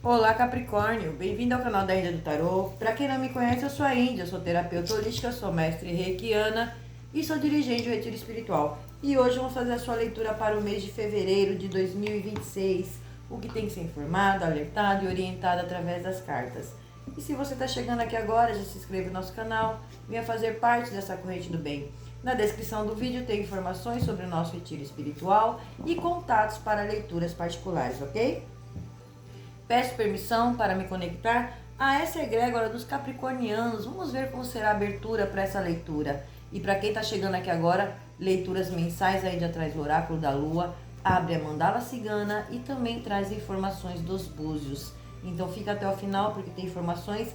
Olá Capricórnio, bem-vindo ao canal da Índia do Tarô. Para quem não me conhece, eu sou a Índia, sou terapeuta holística, sou mestre reikiana e sou dirigente do Retiro Espiritual. E hoje vamos fazer a sua leitura para o mês de fevereiro de 2026, o que tem que ser informado, alertado e orientado através das cartas. E se você está chegando aqui agora, já se inscreva no nosso canal, venha fazer parte dessa corrente do bem. Na descrição do vídeo tem informações sobre o nosso retiro espiritual e contatos para leituras particulares, ok? Peço permissão para me conectar a essa egrégora dos capricornianos. Vamos ver como será a abertura para essa leitura. E para quem está chegando aqui agora, leituras mensais, a Índia traz o oráculo da lua, abre a mandala cigana e também traz informações dos búzios. Então fica até o final porque tem informações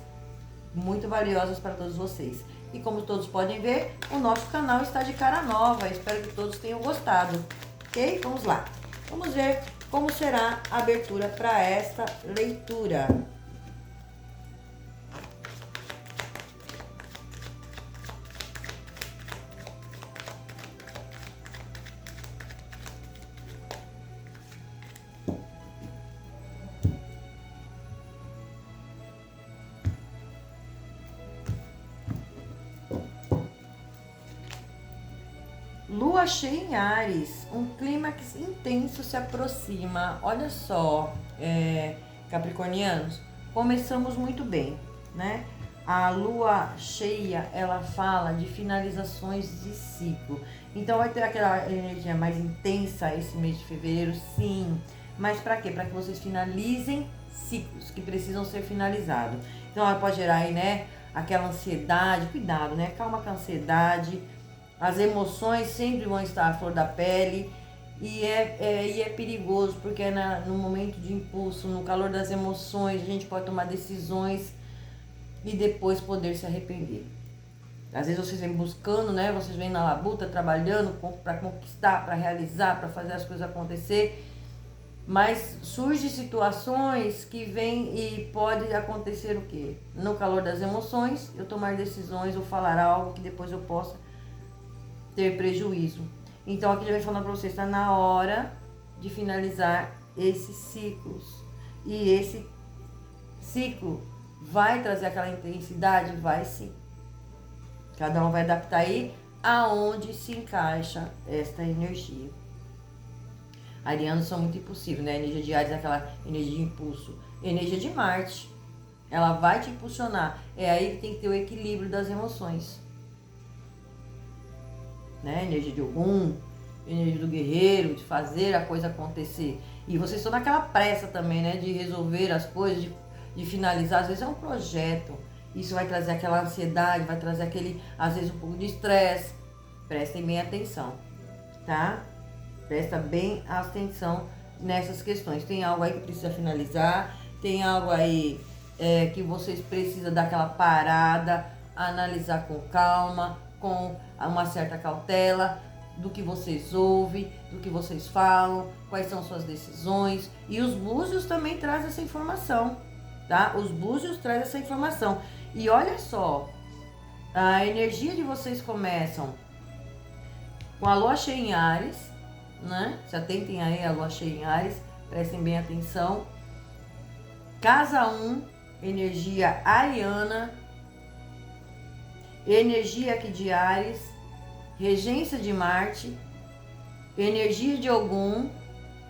muito valiosas para todos vocês. E como todos podem ver, o nosso canal está de cara nova. Espero que todos tenham gostado. Ok? Vamos lá. Vamos ver como será a abertura para esta leitura. Lua cheia em Áries, um clímax intenso se aproxima. Olha só, capricornianos, começamos muito bem, né? A lua cheia, ela fala de finalizações de ciclo. Então vai ter aquela energia mais intensa esse mês de fevereiro, sim. Mas para quê? Para que vocês finalizem ciclos que precisam ser finalizados. Então ela pode gerar aí, né, aquela ansiedade, cuidado, né? Calma com a ansiedade. As emoções sempre vão estar à flor da pele e é perigoso, porque no momento de impulso, no calor das emoções, a gente pode tomar decisões e depois poder se arrepender. Às vezes vocês vêm buscando, né? Vocês vêm na labuta, trabalhando para conquistar, para realizar, para fazer as coisas acontecer, mas surgem situações que vêm e pode acontecer o quê? No calor das emoções, eu tomar decisões ou falar algo que depois eu possa ter prejuízo. Então aqui já vem falando para vocês, está na hora de finalizar esses ciclos. E esse ciclo vai trazer aquela intensidade? Vai sim. Cada um vai adaptar aí aonde se encaixa esta energia. Arianos são muito impulsivos, né? A energia de Áries é aquela energia de impulso. Energia de Marte, ela vai te impulsionar. É aí que tem que ter o equilíbrio das emoções. Né? Energia de Ogum, energia do guerreiro, de fazer a coisa acontecer. E vocês estão naquela pressa também, né? De resolver as coisas, de finalizar. Às vezes é um projeto. Isso vai trazer aquela ansiedade, vai trazer aquele, às vezes, um pouco de estresse. Prestem bem atenção, tá? Presta bem atenção nessas questões. Tem algo aí que precisa finalizar, tem algo aí que vocês precisam dar aquela parada, analisar com calma, com uma certa cautela do que vocês ouvem, do que vocês falam, quais são suas decisões. E os búzios também trazem essa informação, tá? Os búzios trazem essa informação. E olha só, a energia de vocês começam com a lua cheia em Áries, né? Se atentem aí a lua cheia em Áries, prestem bem atenção. Casa 1, energia ariana, energia aqui de Áries, regência de Marte, energia de Ogum.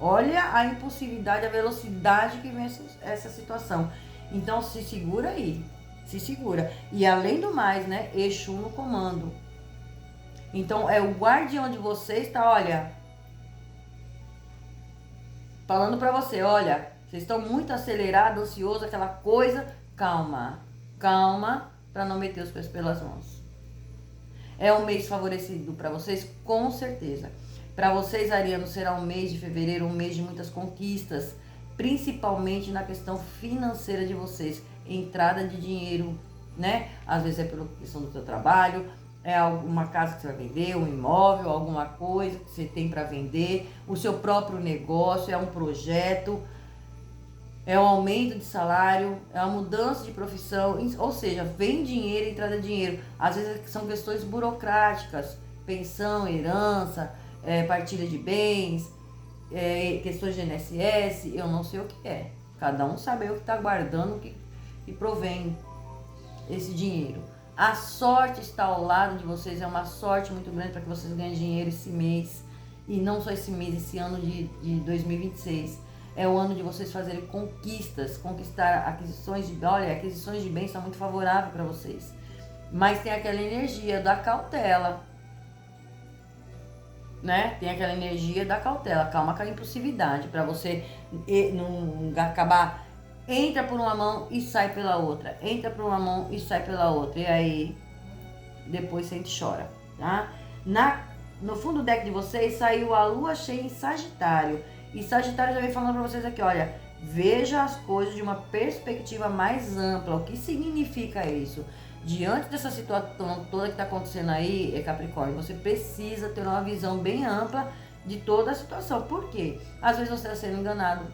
Olha a impulsividade, a velocidade que vem essa situação. Então se segura aí, se segura. E além do mais, né, Exu no comando. Então é o guardião de vocês, tá, olha, falando pra você, olha, vocês estão muito acelerados, ansiosos, aquela coisa, calma, calma, para não meter os pés pelas mãos. É um mês favorecido para vocês, com certeza. Para vocês, arianos, será um mês de fevereiro, um mês de muitas conquistas, principalmente na questão financeira de vocês. Entrada de dinheiro, né? Às vezes é pela questão do seu trabalho, é alguma casa que você vai vender, um imóvel, alguma coisa que você tem para vender, o seu próprio negócio, é um projeto, é um aumento de salário, é uma mudança de profissão, ou seja, vem dinheiro, entrada de dinheiro. Às vezes são questões burocráticas, pensão, herança, partilha de bens, questões de INSS, eu não sei o que é. Cada um sabe o que está guardando, que provém esse dinheiro. A sorte está ao lado de vocês, é uma sorte muito grande para que vocês ganhem dinheiro esse mês. E não só esse mês, esse ano de 2026. É o ano de vocês fazerem conquistas, conquistar aquisições de... Olha, aquisições de bens estão muito favoráveis para vocês. Mas tem aquela energia da cautela, né? Tem aquela energia da cautela. Calma com a impulsividade, para você não acabar... Entra por uma mão e sai pela outra. Entra por uma mão e sai pela outra. E aí, depois sente e chora, tá? No fundo do deck de vocês saiu a lua cheia em Sagitário. E Sagitário já vem falando pra vocês aqui, olha, veja as coisas de uma perspectiva mais ampla. O que significa isso? Diante dessa situação toda que tá acontecendo aí, Capricórnio, você precisa ter uma visão bem ampla de toda a situação. Por quê? Às vezes você está sendo enganado.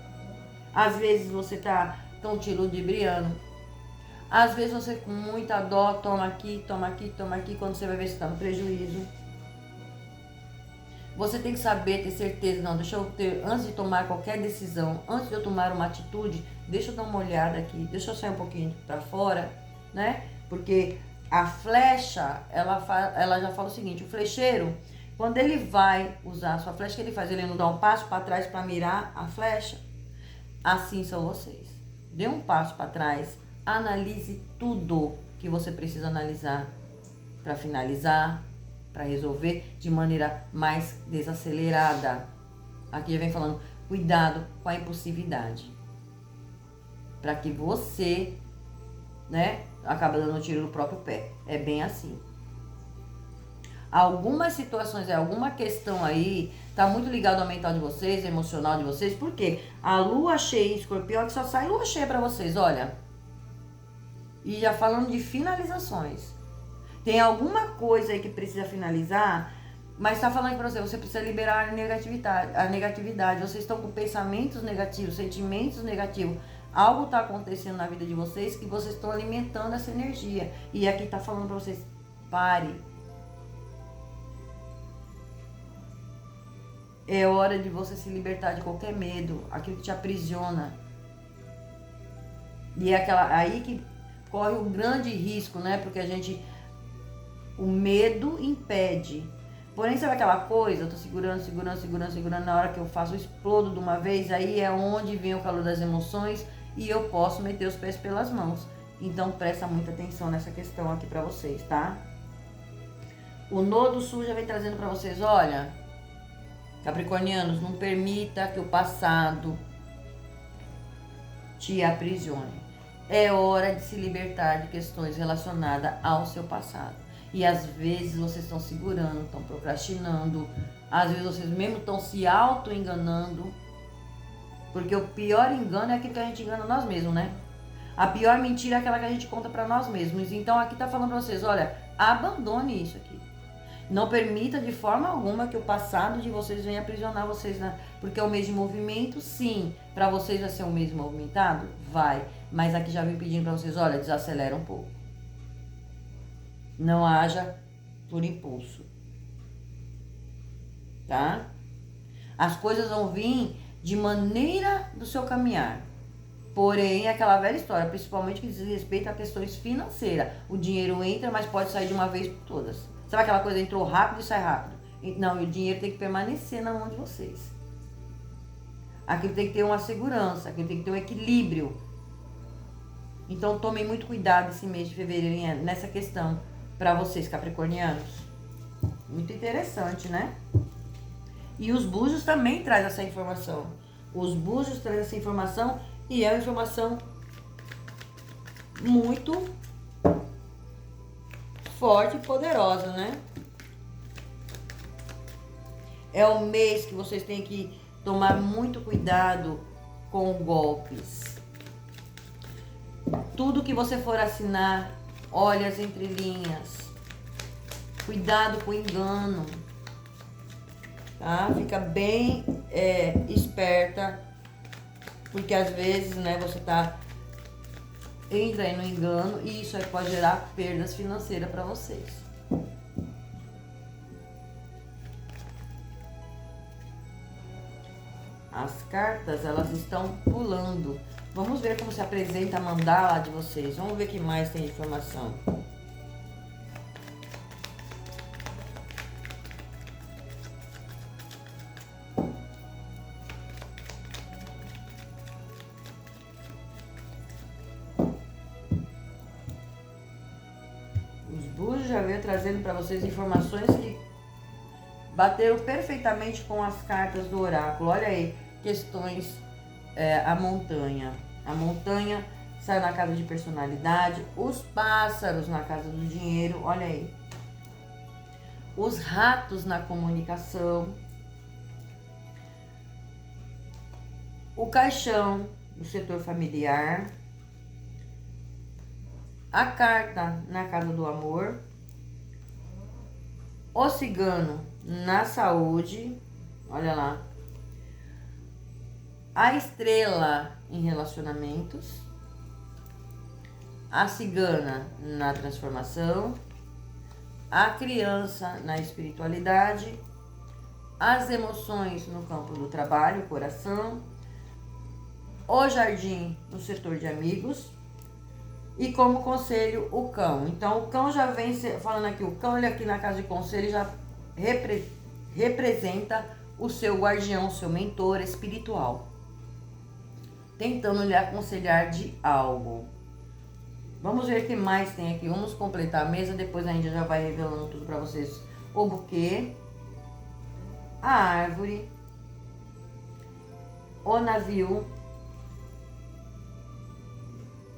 Às vezes você tá tão te ludibriando. Às vezes você com muita dó, toma aqui, toma aqui, toma aqui, quando você vai ver se tá no prejuízo. Você tem que saber, ter certeza, não, deixa eu ter, antes de tomar qualquer decisão, antes de eu tomar uma atitude, deixa eu dar uma olhada aqui, deixa eu sair um pouquinho pra fora, né? Porque a flecha, ela já fala o seguinte, o flecheiro, quando ele vai usar a sua flecha, o que ele faz? Ele não dá um passo para trás para mirar a flecha? Assim são vocês. Dê um passo para trás, analise tudo que você precisa analisar para finalizar, para resolver de maneira mais desacelerada. Aqui já vem falando, cuidado com a impulsividade. Para que você, né, acabe dando um tiro no próprio pé. É bem assim. Algumas situações, alguma questão aí, tá muito ligado ao mental de vocês, ao emocional de vocês. Por quê? A lua cheia em Escorpião, que só sai lua cheia para vocês, olha. E já falando de finalizações. Tem alguma coisa aí que precisa finalizar, mas tá falando pra você, você precisa liberar a negatividade. Vocês estão com pensamentos negativos, sentimentos negativos. Algo tá acontecendo na vida de vocês que vocês estão alimentando essa energia. E aqui tá falando pra vocês, pare. É hora de você se libertar de qualquer medo, aquilo que te aprisiona. E é aí que corre um grande risco, né? Porque o medo impede. Porém, sabe aquela coisa? Eu tô segurando. Na hora que eu faço, eu explodo de uma vez. Aí é onde vem o calor das emoções e eu posso meter os pés pelas mãos. Então, presta muita atenção nessa questão aqui pra vocês, tá? O Nodo Sul já vem trazendo pra vocês, olha, Capricornianos, não permita que o passado te aprisione. É hora de se libertar de questões relacionadas ao seu passado. E às vezes vocês estão segurando, estão procrastinando. Às vezes vocês mesmo estão se auto-enganando. Porque o pior engano é aquilo que a gente engana nós mesmos, né? A pior mentira é aquela que a gente conta pra nós mesmos. Então aqui tá falando pra vocês, olha, abandone isso aqui. Não permita de forma alguma que o passado de vocês venha aprisionar vocês, né? Porque é o mês de movimento, sim. Pra vocês vai ser um mês movimentado? Vai. Mas aqui já vim pedindo pra vocês, olha, desacelera um pouco. Não haja por impulso. Tá? As coisas vão vir de maneira do seu caminhar. Porém, é aquela velha história, principalmente que diz respeito a questões financeiras. O dinheiro entra, mas pode sair de uma vez por todas. Sabe aquela coisa, entrou rápido e sai rápido? Não, e o dinheiro tem que permanecer na mão de vocês. Aquilo tem que ter uma segurança, aquilo tem que ter um equilíbrio. Então, tomem muito cuidado esse mês de fevereiro nessa questão para vocês, capricornianos. Muito interessante, né? E os búzios também trazem essa informação. Os búzios trazem essa informação e é uma informação muito forte e poderosa, né? É o mês que vocês têm que tomar muito cuidado com golpes. Tudo que você for assinar, olhe as entrelinhas. Cuidado com o engano. Tá? Fica bem esperta. Porque às vezes, né, você entra aí no engano e isso aí pode gerar perdas financeiras para vocês. as cartas, elas estão pulando. Vamos ver como se apresenta a mandala de vocês. Vamos ver o que mais tem de informação. Os búzios já veio trazendo para vocês informações que bateram perfeitamente com as cartas do oráculo. Olha aí, questões, a montanha. A montanha saiu na casa de personalidade. Os pássaros na casa do dinheiro. Olha aí. Os ratos na comunicação. O caixão no setor familiar. A carta na casa do amor. O cigano na saúde, olha lá. A estrela em relacionamentos. A cigana na transformação. A criança na espiritualidade. As emoções no campo do trabalho, coração. O jardim no setor de amigos. E como conselho, o cão. Então, o cão já vem falando aqui. O cão, ele aqui na casa de conselho, já representa o seu guardião, o seu mentor espiritual. Tentando lhe aconselhar de algo. Vamos ver o que mais tem aqui. Vamos completar a mesa, depois a gente já vai revelando tudo para vocês. O buquê. A árvore. O navio.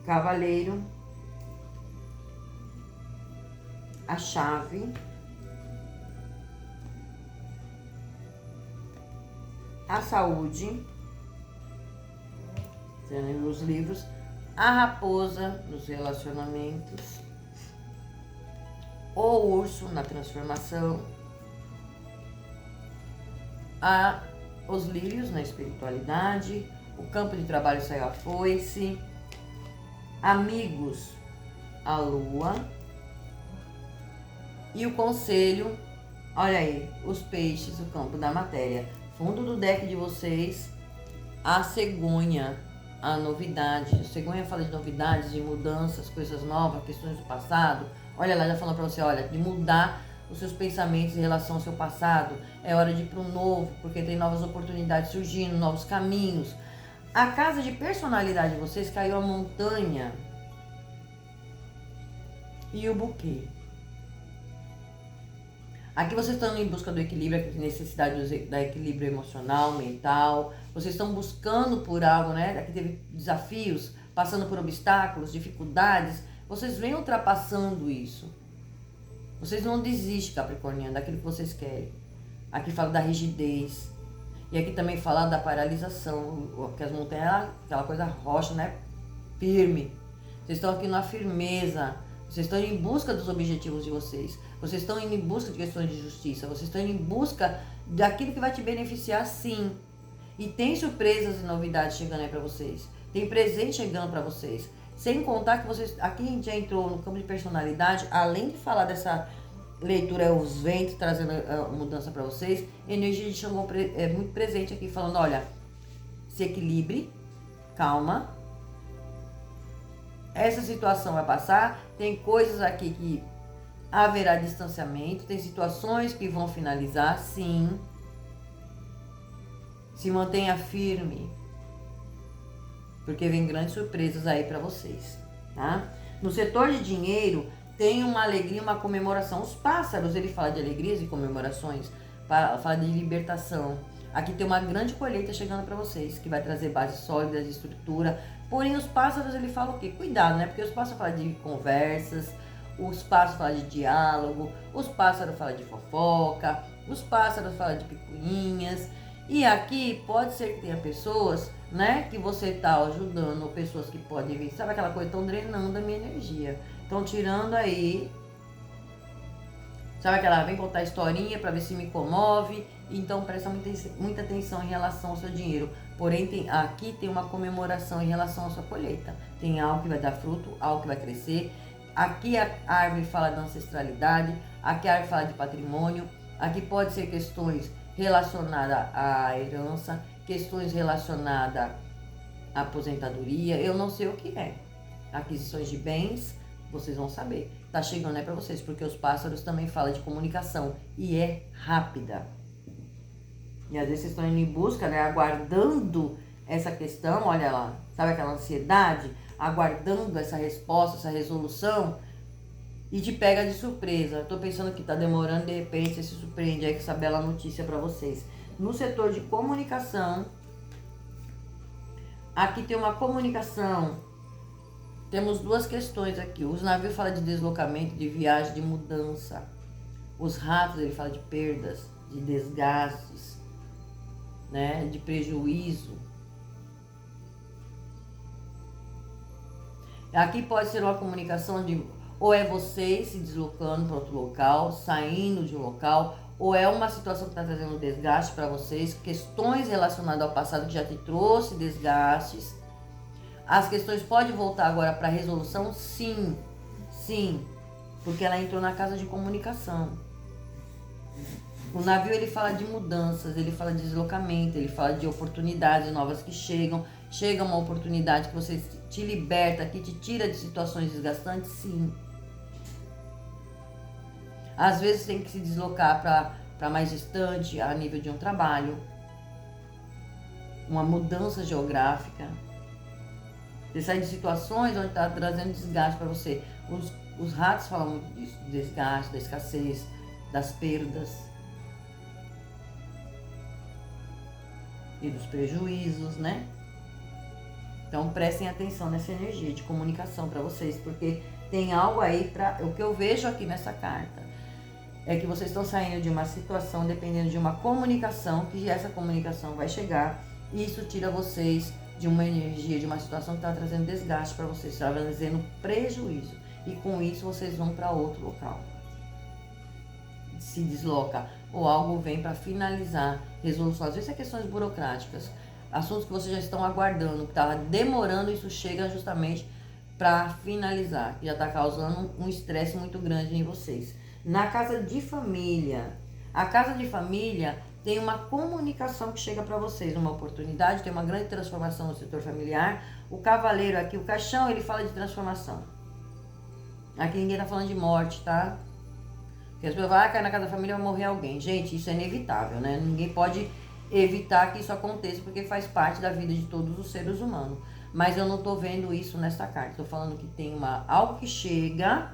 Cavaleiro, a chave, a saúde, os livros, a raposa nos relacionamentos, o urso na transformação, os lírios na espiritualidade, o campo de trabalho saiu a foice, amigos, a lua, e o conselho, olha aí, os peixes, o campo da matéria. Fundo do deck de vocês, a cegonha, a novidade. A cegonha fala de novidades, de mudanças, coisas novas, questões do passado. Olha lá, já falando pra você, olha, de mudar os seus pensamentos em relação ao seu passado. É hora de ir pro novo, porque tem novas oportunidades surgindo, novos caminhos. A casa de personalidade de vocês caiu a montanha e o buquê. Aqui vocês estão em busca do equilíbrio, a necessidade da equilíbrio emocional, mental. Vocês estão buscando por algo, né? Aqui teve desafios, passando por obstáculos, dificuldades. Vocês vêm ultrapassando isso. Vocês não desistem, Capricorniano, daquilo que vocês querem. Aqui fala da rigidez. E aqui também fala da paralisação, porque as montanhas, aquela coisa rocha, né? Firme. Vocês estão aqui na firmeza. Vocês estão em busca dos objetivos de vocês. Vocês estão em busca de questões de justiça. Vocês estão em busca daquilo que vai te beneficiar, sim. E tem surpresas e novidades chegando aí pra vocês. Tem presente chegando pra vocês. Sem contar que vocês... Aqui a gente já entrou no campo de personalidade. Além de falar dessa... leitura, os ventos trazendo mudança para vocês, a energia de Xangô é muito presente aqui, falando, olha, se equilibre, calma, essa situação vai passar, tem coisas aqui que haverá distanciamento, tem situações que vão finalizar, sim, se mantenha firme, porque vem grandes surpresas aí para vocês, tá? No setor de dinheiro, tem uma alegria, uma comemoração. Os pássaros, ele fala de alegrias e comemorações, fala de libertação. Aqui tem uma grande colheita chegando para vocês, que vai trazer bases sólidas de estrutura. Porém, os pássaros, ele fala o quê? Cuidado, né? Porque os pássaros falam de conversas, os pássaros falam de diálogo, os pássaros falam de fofoca, os pássaros falam de picuinhas. E aqui pode ser que tenha pessoas, né, que você tá ajudando, ou pessoas que podem vir, sabe aquela coisa, estão drenando a minha energia. Estão tirando aí, sabe aquela, vem contar historinha para ver se me comove, então presta muita atenção em relação ao seu dinheiro. Porém, aqui tem uma comemoração em relação à sua colheita. Tem algo que vai dar fruto, algo que vai crescer. Aqui a árvore fala da ancestralidade, aqui a árvore fala de patrimônio, aqui pode ser questões relacionadas à herança, questões relacionadas à aposentadoria, eu não sei o que é. Aquisições de bens, vocês vão saber. Tá chegando aí para vocês, porque os pássaros também falam de comunicação e é rápida. E às vezes vocês estão indo em busca, né, aguardando essa questão, olha lá, sabe aquela ansiedade, aguardando essa resposta, essa resolução, e te pega de surpresa. Tô pensando que tá demorando, de repente você se surpreende aí com essa bela notícia para vocês. No setor de comunicação, aqui tem uma comunicação, temos duas questões aqui. Os navios falam de deslocamento, de viagem, de mudança. Os ratos, ele fala de perdas, de desgastes, né, de prejuízo. Aqui pode ser uma comunicação de ou é vocês se deslocando para outro local, saindo de um local, ou é uma situação que está trazendo desgaste para vocês, questões relacionadas ao passado que já te trouxe desgastes. As questões podem voltar agora para resolução? Sim, sim, porque ela entrou na casa de comunicação. O navio, ele fala de mudanças, ele fala de deslocamento, ele fala de oportunidades novas que chegam. Chega uma oportunidade que você te liberta, que te tira de situações desgastantes, sim. Às vezes tem que se deslocar para mais distante, a nível de um trabalho. Uma mudança geográfica. Você sai de situações onde está trazendo desgaste para você. Os ratos falam muito disso, do desgaste, da escassez, das perdas e dos prejuízos, né? Então prestem atenção nessa energia de comunicação para vocês, porque tem algo aí o que eu vejo aqui nessa carta é que vocês estão saindo de uma situação dependendo de uma comunicação, que essa comunicação vai chegar, e isso tira vocês de uma energia, de uma situação que está trazendo desgaste para vocês, está trazendo prejuízo, e com isso vocês vão para outro local, se desloca, ou algo vem para finalizar, resolução, às vezes é questões burocráticas, assuntos que vocês já estão aguardando, que estava demorando, isso chega justamente para finalizar, que já está causando um estresse muito grande em vocês. Na casa de família, a casa de família tem uma comunicação que chega para vocês, uma oportunidade, tem uma grande transformação no setor familiar. O cavaleiro aqui, o caixão, ele fala de transformação. Aqui ninguém tá falando de morte, tá? Porque as pessoas vão cair na casa da família, vai morrer alguém. Gente, isso é inevitável, né? Ninguém pode evitar que isso aconteça, porque faz parte da vida de todos os seres humanos. Mas eu não tô vendo isso nessa carta. Tô falando que tem algo que chega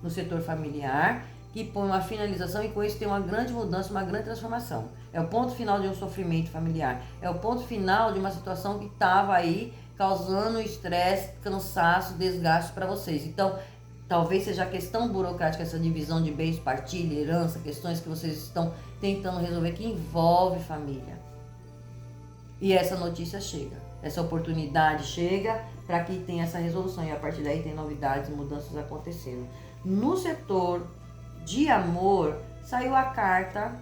no setor familiar, que põe uma finalização, e com isso tem uma grande mudança, uma grande transformação. É o ponto final de um sofrimento familiar. É o ponto final de uma situação que estava aí causando estresse, cansaço, desgaste para vocês. Então, talvez seja a questão burocrática, essa divisão de bens, partilha, herança, questões que vocês estão tentando resolver que envolve família. E essa notícia chega, essa oportunidade chega para que tenha essa resolução, e a partir daí tem novidades, mudanças acontecendo. No setor de amor, saiu a carta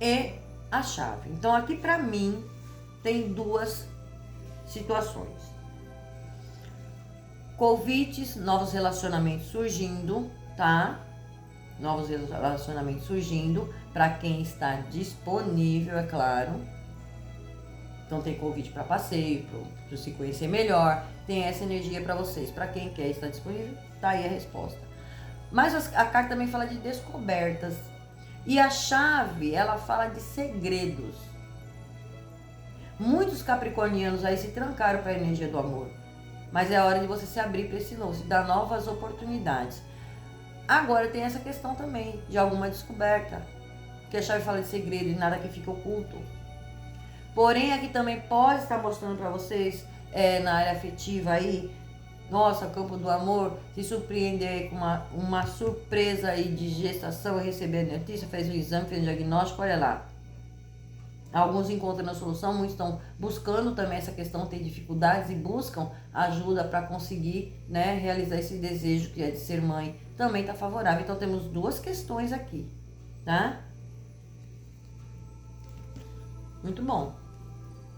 e a chave. Então aqui para mim tem duas situações. Convites, novos relacionamentos surgindo, tá? Novos relacionamentos surgindo para quem está disponível, é claro. Então tem convite para passeio, para se conhecer melhor. Tem essa energia para vocês. Para quem quer estar disponível, tá aí a resposta. Mas a carta também fala de descobertas. E a chave, ela fala de segredos. Muitos capricornianos aí se trancaram para a energia do amor. Mas é a hora de você se abrir para esse novo, se dar novas oportunidades. Agora tem essa questão também de alguma descoberta. Porque a chave fala de segredo e nada que fica oculto. Porém, aqui também pode estar mostrando para vocês, na área afetiva aí, nossa, campo do amor, se surpreender com uma surpresa aí de gestação, receber a notícia, fez o exame, fez o diagnóstico, olha lá. Alguns encontram a solução, muitos estão buscando também essa questão, tem dificuldades e buscam ajuda para conseguir, né, realizar esse desejo que é de ser mãe. Também está favorável. Então temos duas questões aqui, tá? Muito bom.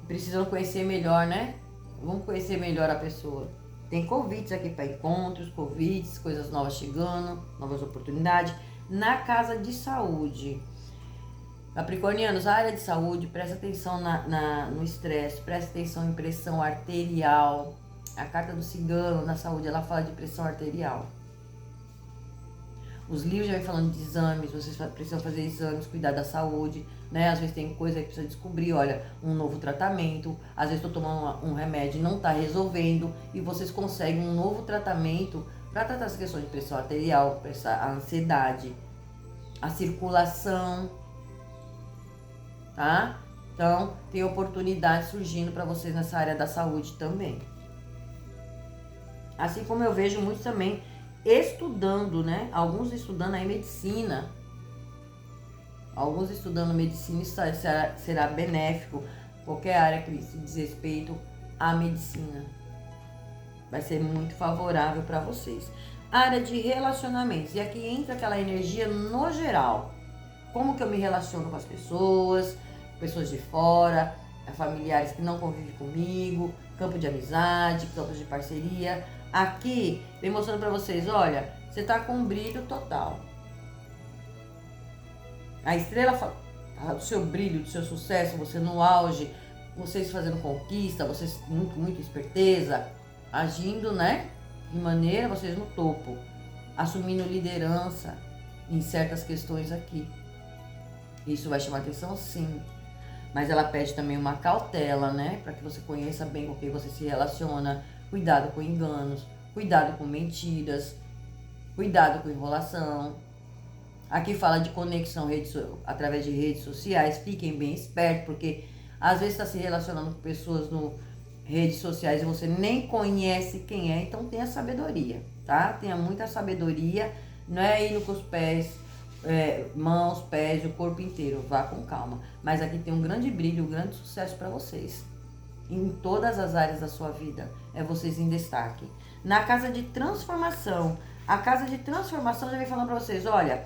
Precisam conhecer melhor, né? Vamos conhecer melhor a pessoa. Tem convites aqui para encontros, convites, coisas novas chegando, novas oportunidades. Na casa de saúde, Capricornianos, a área de saúde, presta atenção no estresse, presta atenção em pressão arterial. A carta do cigano na saúde, ela fala de pressão arterial. Os livros já vem falando de exames, vocês precisam fazer exames, cuidar da saúde, né? Às vezes tem coisa que precisa descobrir, olha, um novo tratamento. Às vezes estou tomando um remédio e não está resolvendo e vocês conseguem um novo tratamento para tratar essa questão de pressão arterial, a ansiedade, a circulação, tá? Então, tem oportunidade surgindo para vocês nessa área da saúde também. Assim como eu vejo muitos também estudando, né? Alguns estudando aí medicina. Alguns estudando medicina, isso será benéfico. Qualquer área que se diz respeito à medicina. Vai ser muito favorável para vocês. Área de relacionamentos. E aqui entra aquela energia no geral. Como que eu me relaciono com as pessoas de fora, familiares que não convivem comigo, campo de amizade, campos de parceria. Aqui, vem mostrando pra vocês, olha, você tá com um brilho total. A estrela fala do seu brilho, do seu sucesso, você no auge, vocês fazendo conquista, vocês muita esperteza, agindo, né, de maneira, vocês no topo, assumindo liderança em certas questões aqui. Isso vai chamar atenção, sim. Mas ela pede também uma cautela, né, para que você conheça bem com quem você se relaciona. Cuidado com enganos, cuidado com mentiras, cuidado com enrolação. Aqui fala de conexão através de redes sociais. Fiquem bem espertos, porque às vezes está se relacionando com pessoas no redes sociais e você nem conhece quem é. Então tenha sabedoria, tá? Tenha muita sabedoria. Não é indo com os pés, mãos, pés e o corpo inteiro. Vá com calma. Mas aqui tem um grande brilho, um grande sucesso para vocês. Em todas as áreas da sua vida, é vocês em destaque. Na casa de transformação, a casa de transformação já vem falando para vocês, olha,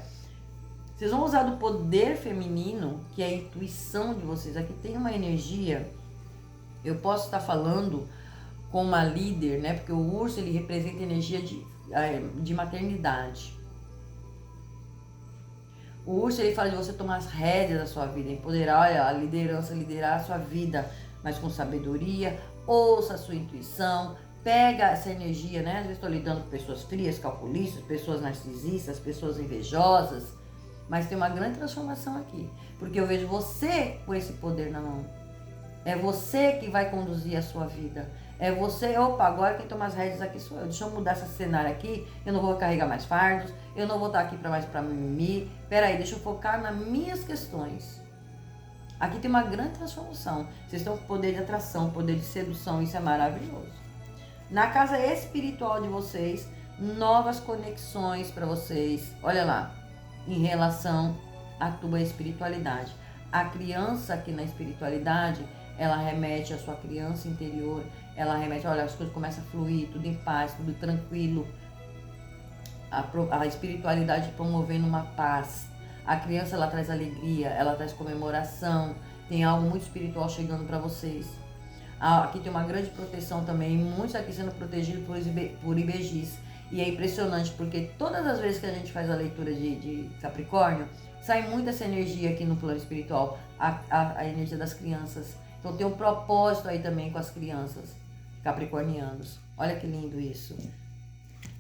vocês vão usar do poder feminino, que é a intuição de vocês. Aqui tem uma energia, eu posso estar falando com uma líder, né? Porque o urso, ele representa energia de maternidade. O urso, ele fala de você tomar as rédeas da sua vida, empoderar, olha, a liderança, liderar a sua vida, mas com sabedoria. Ouça a sua intuição, pega essa energia, né? Às vezes estou lidando com pessoas frias, calculistas, pessoas narcisistas, pessoas invejosas, mas tem uma grande transformação aqui, porque eu vejo você com esse poder na mão. É você que vai conduzir a sua vida. É você, opa, agora quem toma as rédeas aqui sou eu. Deixa eu mudar esse cenário aqui, eu não vou carregar mais fardos, eu não vou estar aqui para mimimi. Peraí, deixa eu focar nas minhas questões. Aqui tem uma grande transformação. Vocês estão com poder de atração, poder de sedução, isso é maravilhoso. Na casa espiritual de vocês, novas conexões para vocês. Olha lá, em relação à tua espiritualidade. A criança aqui na espiritualidade, ela remete à sua criança interior. Ela remete, olha, as coisas começam a fluir, tudo em paz, tudo tranquilo. A espiritualidade promovendo uma paz. A criança, ela traz alegria, ela traz comemoração. Tem algo muito espiritual chegando para vocês. Aqui tem uma grande proteção também. Muitos aqui sendo protegidos por IBGs. E é impressionante, porque todas as vezes que a gente faz a leitura de Capricórnio, sai muito essa energia aqui no plano espiritual. A energia das crianças. Então tem um propósito aí também com as crianças capricornianos. Olha que lindo isso.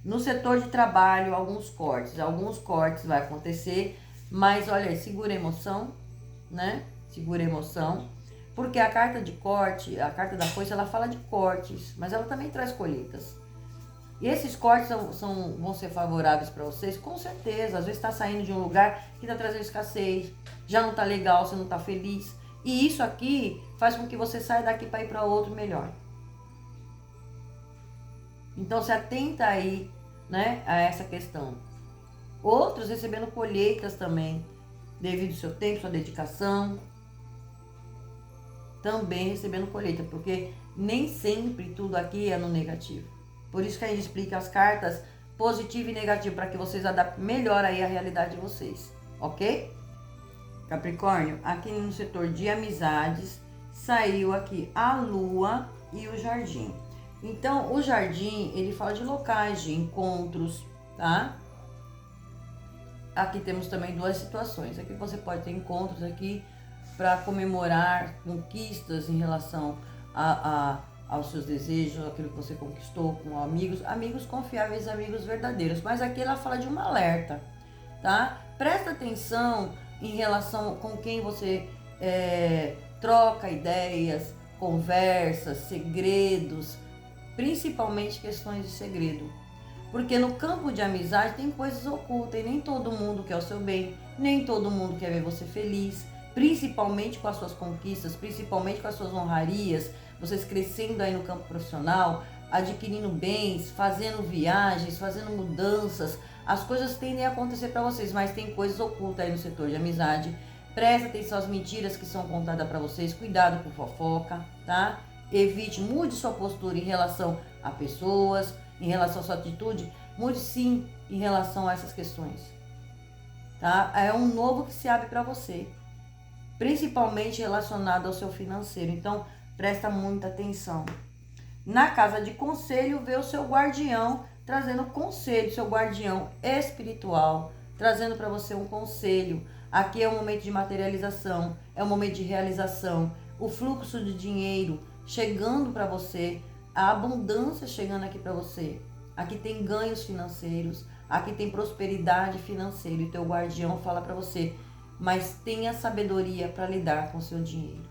No setor de trabalho, alguns cortes vai acontecer, mas olha aí, segura a emoção, né? Segura a emoção, porque a carta de corte, a carta da foice, ela fala de cortes, mas ela também traz colheitas. E esses cortes vão ser favoráveis para vocês, com certeza. Às vezes está saindo de um lugar que está trazendo escassez, já não está legal, você não está feliz. E isso aqui faz com que você saia daqui para ir para outro melhor. Então se atenta aí, né, a essa questão. Outros recebendo colheitas também, devido ao seu tempo, sua dedicação. Também recebendo colheita, porque nem sempre tudo aqui é no negativo. Por isso que a gente explica as cartas positivo e negativo, para que vocês adaptem melhor aí a realidade de vocês, ok? Capricórnio, aqui no setor de amizades, saiu aqui a lua e o jardim. Então, o jardim, ele fala de locais, de encontros, tá? aqui temos também duas situações. Aqui você pode ter encontros aqui para comemorar conquistas em relação aos seus desejos, aquilo que você conquistou com amigos confiáveis, amigos verdadeiros. Mas aqui ela fala de um alerta, tá? Presta atenção em relação com quem você troca ideias, conversas, segredos, principalmente questões de segredo. Porque no campo de amizade tem coisas ocultas e nem todo mundo quer o seu bem, nem todo mundo quer ver você feliz, principalmente com as suas conquistas, principalmente com as suas honrarias, vocês crescendo aí no campo profissional, adquirindo bens, fazendo viagens, fazendo mudanças. As coisas tendem a acontecer para vocês, mas tem coisas ocultas aí no setor de amizade. Presta atenção às mentiras que são contadas para vocês, cuidado com fofoca, tá? Evite, mude sua postura em relação a pessoas, em relação à sua atitude, mude sim em relação a essas questões, tá? É um novo que se abre para você, principalmente relacionado ao seu financeiro, então presta muita atenção. Na casa de conselho, vê o seu guardião trazendo conselho, seu guardião espiritual, trazendo para você um conselho. Aqui é um momento de materialização, é um momento de realização, o fluxo de dinheiro chegando para você, a abundância chegando aqui para você. Aqui tem ganhos financeiros, aqui tem prosperidade financeira e teu guardião fala para você, mas tenha sabedoria para lidar com o seu dinheiro,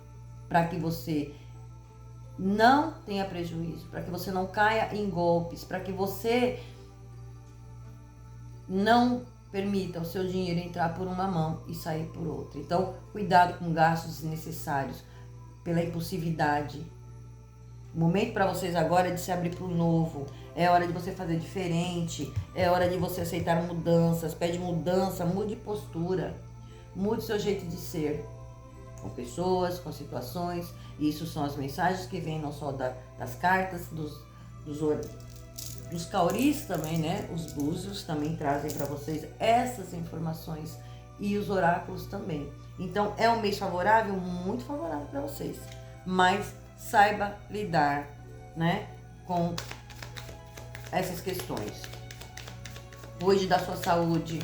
para que você não tenha prejuízo, para que você não caia em golpes, para que você não permita o seu dinheiro entrar por uma mão e sair por outra. Então, cuidado com gastos desnecessários, pela impulsividade. O momento para vocês agora é de se abrir para o novo, é hora de você fazer diferente, é hora de você aceitar mudanças, pede mudança, mude postura, mude seu jeito de ser, com pessoas, com situações. Isso são as mensagens que vêm não só das cartas, dos cauris também, né? Os búzios também trazem para vocês essas informações e os oráculos também. Então é um mês favorável, muito favorável para vocês, mas saiba lidar, né, com essas questões. Cuide da sua saúde.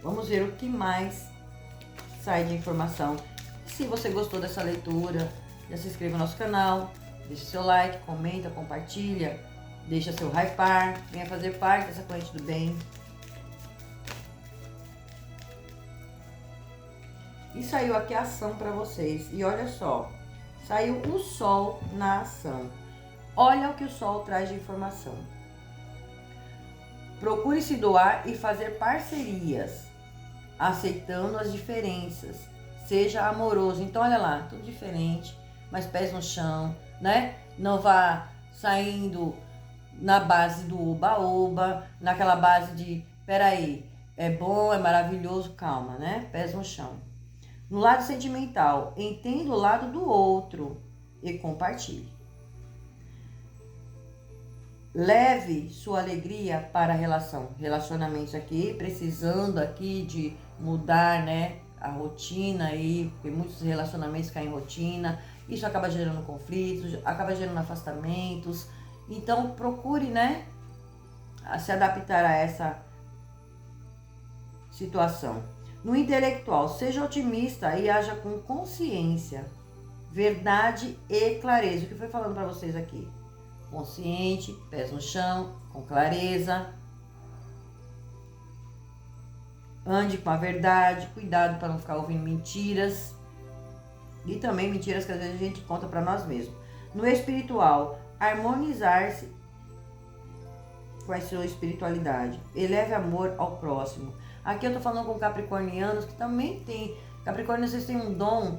Vamos ver o que mais sai de informação. Se você gostou dessa leitura, já se inscreva no nosso canal, deixa seu like, comenta, compartilha, deixa seu hypar, venha fazer parte dessa corrente do bem. E saiu aqui a ação para vocês. E olha só, saiu o sol na ação. Olha o que o sol traz de informação. Procure se doar e fazer parcerias, aceitando as diferenças. Seja amoroso. Então, olha lá, tudo diferente, mas pés no chão, né? Não vá saindo na base do oba-oba, naquela base de, peraí, é bom, é maravilhoso, calma, né? Pés no chão. No lado sentimental, entenda o lado do outro e compartilhe. Leve sua alegria para a relação. Relacionamentos aqui, precisando aqui de mudar, né, a rotina aí, porque muitos relacionamentos caem em rotina. Isso acaba gerando conflitos, acaba gerando afastamentos. Então procure, né, se adaptar a essa situação. No intelectual, seja otimista e haja com consciência, verdade e clareza. O que foi falando para vocês aqui? Consciente, pés no chão, com clareza. Ande com a verdade, cuidado para não ficar ouvindo mentiras. E também mentiras que às vezes a gente conta para nós mesmos. No espiritual, harmonizar-se com a sua espiritualidade. Eleve amor ao próximo. Aqui eu tô falando com capricornianos que também tem. Capricornianos, vocês têm um dom.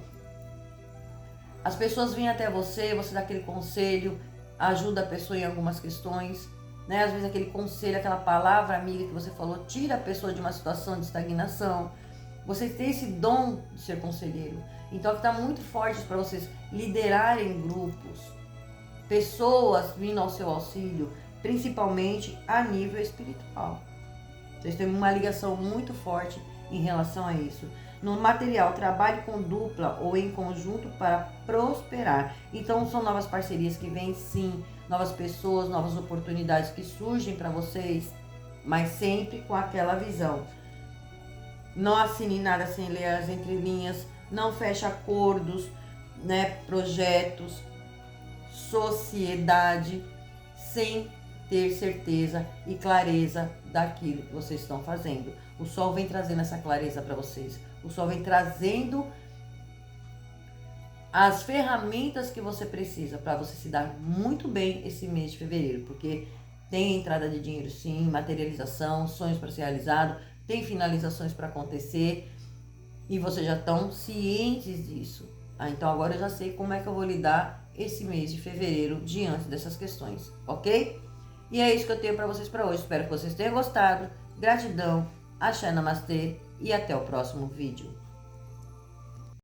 As pessoas vêm até você, você dá aquele conselho, ajuda a pessoa em algumas questões, né? Às vezes aquele conselho, aquela palavra amiga que você falou, tira a pessoa de uma situação de estagnação. Vocês têm esse dom de ser conselheiro. Então aqui tá muito forte para vocês liderarem grupos, pessoas vindo ao seu auxílio, principalmente a nível espiritual. Vocês têm uma ligação muito forte em relação a isso. No material, trabalhe com dupla ou em conjunto para prosperar. Então, são novas parcerias que vêm, sim, novas pessoas, novas oportunidades que surgem para vocês, mas sempre com aquela visão. Não assine nada sem ler as entrelinhas, não feche acordos, né, projetos, sociedade, sem ter certeza e clareza daquilo que vocês estão fazendo. O Sol vem trazendo essa clareza para vocês. O Sol vem trazendo as ferramentas que você precisa para você se dar muito bem esse mês de fevereiro, porque tem entrada de dinheiro sim, materialização, sonhos para ser realizado, tem finalizações para acontecer e vocês já estão cientes disso. Então agora eu já sei como é que eu vou lidar esse mês de fevereiro diante dessas questões, ok? E é isso que eu tenho para vocês para hoje. Espero que vocês tenham gostado. Gratidão, axé, namastê e até o próximo vídeo.